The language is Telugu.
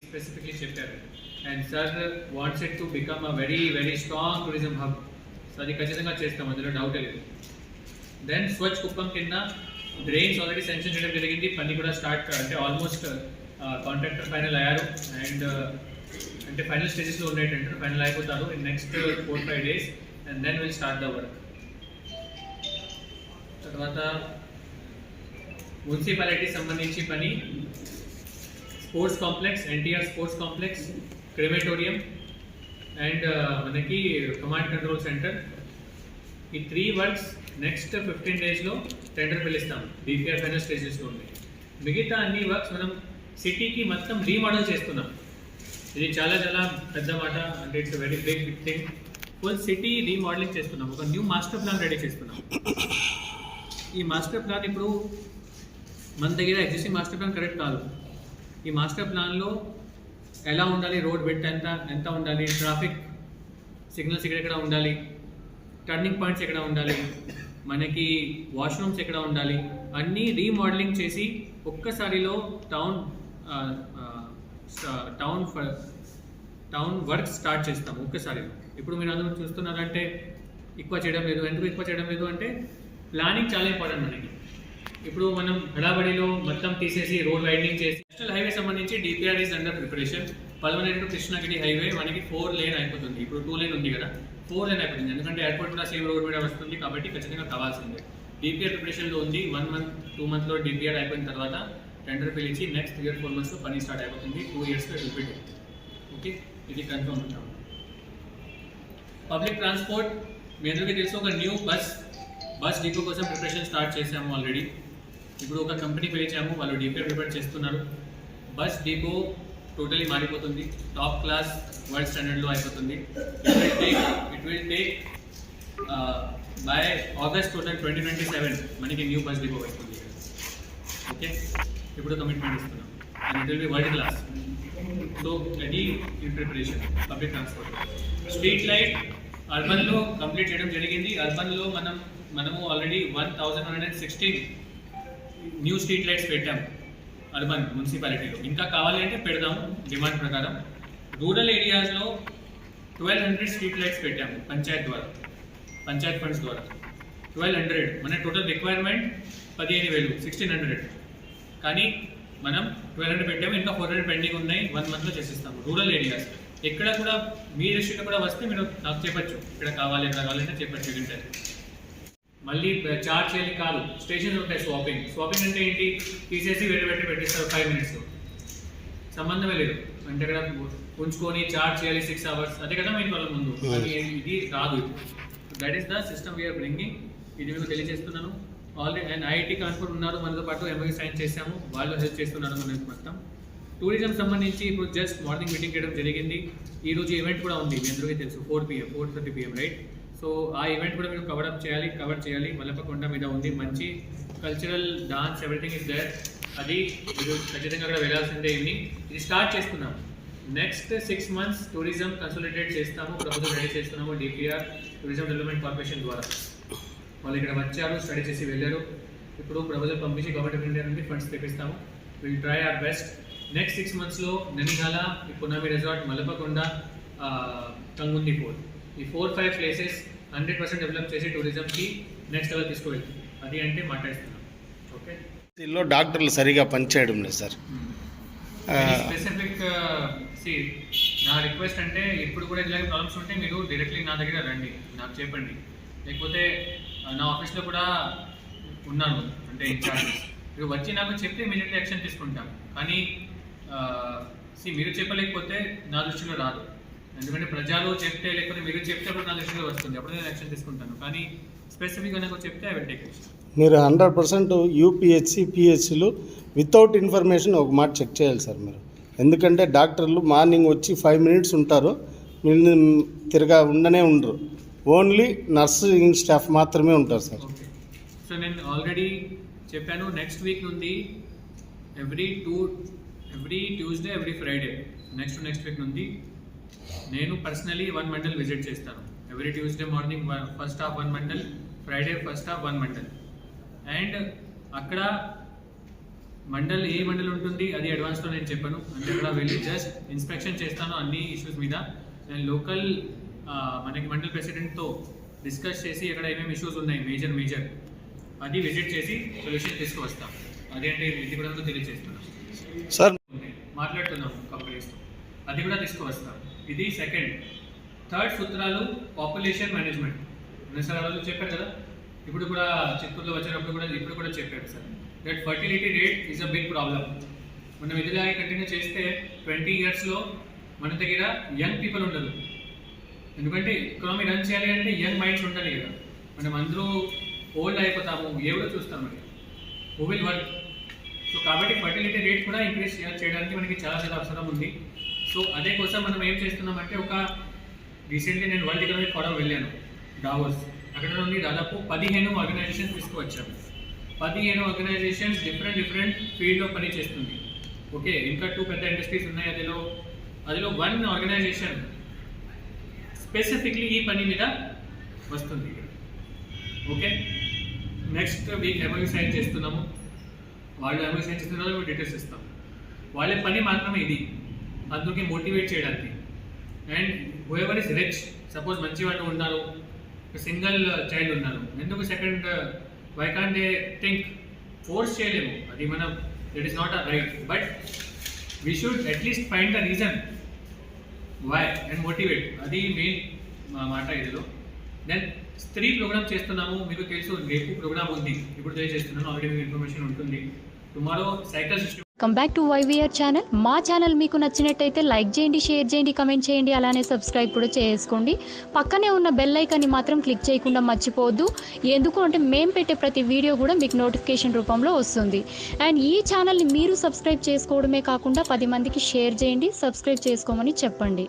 specifically చెప్పారు. And sir wants it to become a very very strong tourism hub. So అది ఖచ్చితంగా చేస్తాం, అందులో డౌట్ లేదు. దెన్ స్వచ్ఛ కుప్పం కింద డ్రైన్స్ ఆల్రెడీ శాంక్షన్ చేయడం జరిగింది, పని కూడా స్టార్ట్ అంటే ఆల్మోస్ట్ కాంట్రాక్టర్ ఫైనల్ అయ్యారు అండ్ అంటే ఫైనల్ స్టేజెస్లో ఉన్నాయి, టెండర్ ఫైనల్ అయిపోతారు in next 4-5 days and then will start the work. తర్వాత మున్సిపాలిటీ సంబంధించి పని sports complex, NTR sports complex, crematorium and మనకి కమాండ్ కంట్రోల్ సెంటర్, ఈ 3 వర్క్స్ నెక్స్ట్ 15 daysలో టెండర్ పిలుస్తాం. డిపిఆర్ ఫైనల్ స్టేజెస్లో ఉన్నాయి. మిగతా అన్ని వర్క్స్ మనం సిటీకి మొత్తం రీమోడల్ చేస్తున్నాం. ఇది చాలా చాలా పెద్ద మాట, అంటే it's very big thing. Full city remodelling చేస్తున్నాం, ఒక న్యూ మాస్టర్ ప్లాన్ రెడీ చేస్తున్నాం. ఈ మాస్టర్ ప్లాన్ ఇప్పుడు మన దగ్గర ఎగ్జిస్టింగ్ మాస్టర్ ప్లాన్ కరెక్ట్ కాదు. ఈ మాస్టర్ ప్లాన్లో ఎలా ఉండాలి, రోడ్ విడ్త్ ఎంత ఉండాలి, ట్రాఫిక్ సిగ్నల్స్ ఎక్కడెక్కడ ఉండాలి, టర్నింగ్ పాయింట్స్ ఎక్కడ ఉండాలి, మనకి వాష్రూమ్స్ ఎక్కడ ఉండాలి, అన్నీ రీమోడలింగ్ చేసి ఒక్కసారిలో టౌన్ వర్క్ స్టార్ట్ చేస్తాం ఒక్కసారిలో. ఇప్పుడు మీరు అందరూ చూస్తున్నారంటే ఎక్కువ చేయడం లేదు. ఎందుకు ఎక్కువ చేయడం లేదు అంటే ప్లానింగ్ చాలా ఇంపార్టెంట్ మనకి. ఇప్పుడు మనం హడాబడిలో మొత్తం తీసేసి రోడ్ వైడనింగ్ చేసి నేషనల్ హైవే సంబంధించి DPR is under preparation. Palvaneru to Krishnagiri highway మనకి 4 lane అయిపోతుంది. ఇప్పుడు 2 lane ఉంది కదా, 4 lane అయిపోతుంది. ఎందుకంటే ఎయిర్పోర్ట్ కూడా సేమ్ రోడ్ మీద వస్తుంది కాబట్టి ఖచ్చితంగా కావాల్సిందే. డిపిఆర్ ప్రిపరేషన్లో ఉంది. 1 month 2 monthsలో డిపిఆర్ అయిపోయిన తర్వాత టెండర్ పిలిచి నెక్స్ట్ 3-4 monthsలో పని స్టార్ట్ అయిపోతుంది. 2 yearsలో రిపీట్. ఓకే, ఇది కన్ఫర్మ్ ఉంటాం. పబ్లిక్ ట్రాన్స్పోర్ట్ మీ అందరికీ తెలుసు, ఒక న్యూ బస్ డిపో కోసం ప్రిపరేషన్ స్టార్ట్ చేసాము ఆల్రెడీ. ఇప్పుడు ఒక కంపెనీ పిలిచాము, వాళ్ళు డిపిఆర్ ప్రిపేర్ చేస్తున్నారు. బస్ డిపో టోటలీ మారిపోతుంది, టాప్ క్లాస్ వరల్డ్ స్టాండర్డ్లో అయిపోతుంది. It will take by August 2027 మనకి న్యూ బస్ డిపో అయిపోతుంది. ఓకే, ఇప్పుడు కమిట్మెంట్ ఇస్తున్నాం and it will be world class. So అది in preparation. Public transport, street light అర్బన్లో కంప్లీట్ చేయడం జరిగింది. అర్బన్లో మనము ఆల్రెడీ 1116 న్యూ స్ట్రీట్ లైట్స్ పెట్టాము అర్బన్ మున్సిపాలిటీలో. ఇంకా కావాలి అంటే పెడదాము డిమాండ్ ప్రకారం. రూరల్ ఏరియాస్లో 1200 స్ట్రీట్ లైట్స్ పెట్టాము పంచాయత్ ఫండ్స్ ద్వారా. 1200 మన టోటల్ రిక్వైర్మెంట్ 15,000, 1600. కానీ మనం 1200 పెట్టాము, ఇంకా 400 పెండింగ్ ఉన్నాయి. 1 monthలో చేసిస్తాము. రూరల్ ఏరియాస్ ఎక్కడ కూడా మీ దృష్టిలో కూడా వస్తే మీరు నాకు చెప్పచ్చు, ఇక్కడ కావాలంటే చెప్పచ్చు. ఏంటంటే మళ్ళీ చార్జ్ చేయాలి కాదు, స్టేషన్స్ ఉంటాయి. స్వాపింగ్ అంటే ఏంటి, తీసేసి వేరే పెట్టిస్తారు 5 minutes, సంబంధమే లేదు. అంటే ఇక్కడ ఉంచుకొని చార్జ్ చేయాలి 6 hours, అదే కదా మెయిన్ వాళ్ళ ముందు. ఇది రాదు. That is the system we're bringing. ఇది మీకు తెలియజేస్తున్నాను. ఆల్రెడీ అండ్ ఐఐటి కాన్పూర్ ఉన్నారు మనతో పాటు, ఎంఓయూ సైన్ చేశాము, వాళ్ళు హెల్ప్ చేస్తున్నారు మనకి మొత్తం. టూరిజం సంబంధించి ఇప్పుడు జస్ట్ మార్నింగ్ మీటింగ్ చేయడం జరిగింది. ఈరోజు ఈవెంట్ కూడా ఉంది, మీ అందరికీ తెలుసు, 4:30 PM రైట్. సో ఆ ఈవెంట్ కూడా మీరు కవర్ చేయాలి. మల్లప్పకొండ మీద ఉంది, మంచి cultural dance everything is there. అది మీరు ఖచ్చితంగా అక్కడ వెళ్ళాల్సిందే. ఈవినింగ్ ఇది స్టార్ట్ చేస్తున్నాం. నెక్స్ట్ 6 months టూరిజం కన్సోలిడేట్ చేస్తాము. ప్రపోజల్ రెడీ చేస్తున్నాము డిపిఆర్ టూరిజం డెవలప్మెంట్ కార్పొరేషన్ ద్వారా. వాళ్ళు ఇక్కడ వచ్చారు, స్టడీ చేసి వెళ్ళారు. ఇప్పుడు ప్రపోజల్ పంపించి గవర్నమెంట్ ఆఫ్ ఇండియా నుండి ఫండ్స్ తెప్పిస్తాము. Will try our best. Next 6 monthsలో ననిహాల, పునామి రిసార్ట్, మల్లప్పకొండ, కంగుంది ఫోర్ట్, ఈ 4-5 places 100% డెవలప్ చేసి టూరిజంకి నెక్స్ట్ లెవెల్ తీసుకువెళ్తాం. అది అంటే మాట్లాడుతున్నాం. ఓకే, దీనిలో డాక్టర్లు సరిగా పనిచేయడం లేదు సార్. స్పెసిఫిక్ నా రిక్వెస్ట్ అంటే ఇప్పుడు కూడా ఇలాంటి ప్రాబ్లమ్స్ ఉంటే మీరు డైరెక్ట్లీ నా దగ్గర రండి, నాకు చెప్పండి. లేకపోతే నా ఆఫీస్లో కూడా ఉన్నాను, అంటే ఇన్ఛార్జెస్, మీరు వచ్చి నాకు చెప్తే ఇమీడియట్లీ యాక్షన్ తీసుకుంటాం. కానీ మీరు చెప్పలేకపోతే నా దృష్టిలో రాదు. ఎందుకంటే ప్రజలు చెప్తే, లేకపోతే మీరు చెప్తే అప్పుడు నా దృష్టిలో వస్తుంది, అప్పుడు నేను యాక్షన్ తీసుకుంటాను. కానీ స్పెసిఫిక్గా నాకు చెప్తే ఐ విల్ టేక్ యాక్షన్. మీరు 100% యూపీహెచ్సి పిహెచ్సిలు వితౌట్ ఇన్ఫర్మేషన్ ఒక మాట చెక్ చేయాలి సార్ మీరు. ఎందుకంటే డాక్టర్లు మార్నింగ్ వచ్చి 5 minutes ఉంటారు, మీరు ఉండనే ఉండరు. ఓన్లీ నర్సింగ్ స్టాఫ్ మాత్రమే ఉంటారు సార్. ఓకే, సో నేను ఆల్రెడీ చెప్పాను, నెక్స్ట్ వీక్ నుండి every Tuesday every Friday next week నుండి నేను పర్సనలీ 1 మండల్ విజిట్ చేస్తాను. Every Tuesday morning first half 1 mandal, Friday first half 1 mandal. And అక్కడ మండల్ ఏ మండల్ ఉంటుంది అది అడ్వాన్స్లో నేను చెప్పాను. అంటే అక్కడ వెళ్ళి జస్ట్ ఇన్స్పెక్షన్ చేస్తాను అన్ని ఇష్యూస్ మీద. నేను లోకల్ మనకి మండల్ ప్రెసిడెంట్తో డిస్కస్ చేసి అక్కడ ఏమేమి ఇష్యూస్ ఉన్నాయి మేజర్ అది విజిట్ చేసి సొల్యూషన్ తీసుకువస్తాం. అదేంటి ఇది కూడా తెలియజేస్తున్నాం సార్. మాట్లాడుతున్నాం కంపెనీస్తో, అది కూడా తీసుకువస్తాం. ఇది సెకండ్. థర్డ్ సూత్రాలు పాపులేషన్ మేనేజ్మెంట్. సార్ రోజు చెప్పారు కదా, ఇప్పుడు కూడా చిత్తూరులో వచ్చినప్పుడు కూడా ఇప్పుడు కూడా చెప్పారు sir, that fertility rate is a big problem. మనం ఇదిలాగే కంటిన్యూ చేస్తే 20 yearsలో మన దగ్గర యంగ్ పీపుల్ ఉండదు. ఎందుకంటే ఎకానమీ రన్ చేయాలి అంటే యంగ్ మైండ్స్ ఉండాలి కదా. మనం అందరూ ఓల్డ్ అయిపోతాము, ఎవరో చూస్తాం మరి హూ విల్ వర్క్. సో కాబట్టి ఫర్టిలిటీ రేట్ కూడా ఇంక్రీజ్ చేయడానికి మనకి చాలా అవసరం ఉంది. సో అదే కోసం మనం ఏం చేస్తున్నామంటే, ఒక రీసెంట్లీ నేను వరల్డ్ ఎకనామిక్ ఫోరం వెళ్ళాను డావోస్. అక్కడ నుండి దాదాపు 15 ఆర్గనైజేషన్స్ తీసుకువచ్చాము. 15 ఆర్గనైజేషన్స్ డిఫరెంట్ ఫీల్డ్లో పని చేస్తుంది. ఓకే, ఇంకా 2 పెద్ద ఇండస్ట్రీస్ ఉన్నాయి. అదిలో 1 ఆర్గనైజేషన్ స్పెసిఫిక్లీ ఈ పని మీద వస్తుంది. Okay, next week MOU sign చేస్తున్నాము. వాళ్ళు ఎంఓయూ సైన్ చేస్తున్నారు, మేము డీటెయిల్స్ ఇస్తాం. వాళ్ళ పని మాత్రమే ఇది, అందుకే మోటివేట్ చేయడానికి. And whoever is rich, suppose మంచి వాళ్ళు ఉన్నారు, సింగిల్ చైల్డ్ ఉన్నారు, ఎందుకు second why can't they think? Force చేయలేము, అది మనం that is not a right, but we should at least find the reason why and motivate. అది మెయిన్ మాట ఇదిలో. దెన్ స్త్రీ ప్రోగ్రామ్ చేస్తున్నాము. మీకు తెలుసు రేపు ప్రోగ్రామ్ ఉంది, ఇప్పుడు తెలియజేస్తున్నాను, ఆల్రెడీ మీకు ఇన్ఫర్మేషన్ ఉంటుంది. Tomorrow cycle system. Come back to YVR channel. మా ఛానల్ మీకు నచ్చినట్టయితే లైక్ చేయండి, షేర్ చేయండి, కమెంట్ చేయండి, అలానే సబ్స్క్రైబ్ కూడా చేసుకోండి. పక్కనే ఉన్న బెల్ ఐకాన్ని మాత్రం క్లిక్ చేయకుండా మర్చిపోవద్దు. ఎందుకు అంటే మేము పెట్టే ప్రతి వీడియో కూడా మీకు నోటిఫికేషన్ రూపంలో వస్తుంది. అండ్ ఈ ఛానల్ని మీరు సబ్స్క్రైబ్ చేసుకోవడమే కాకుండా 10 మందికి షేర్ చేయండి, సబ్స్క్రైబ్ చేసుకోమని చెప్పండి.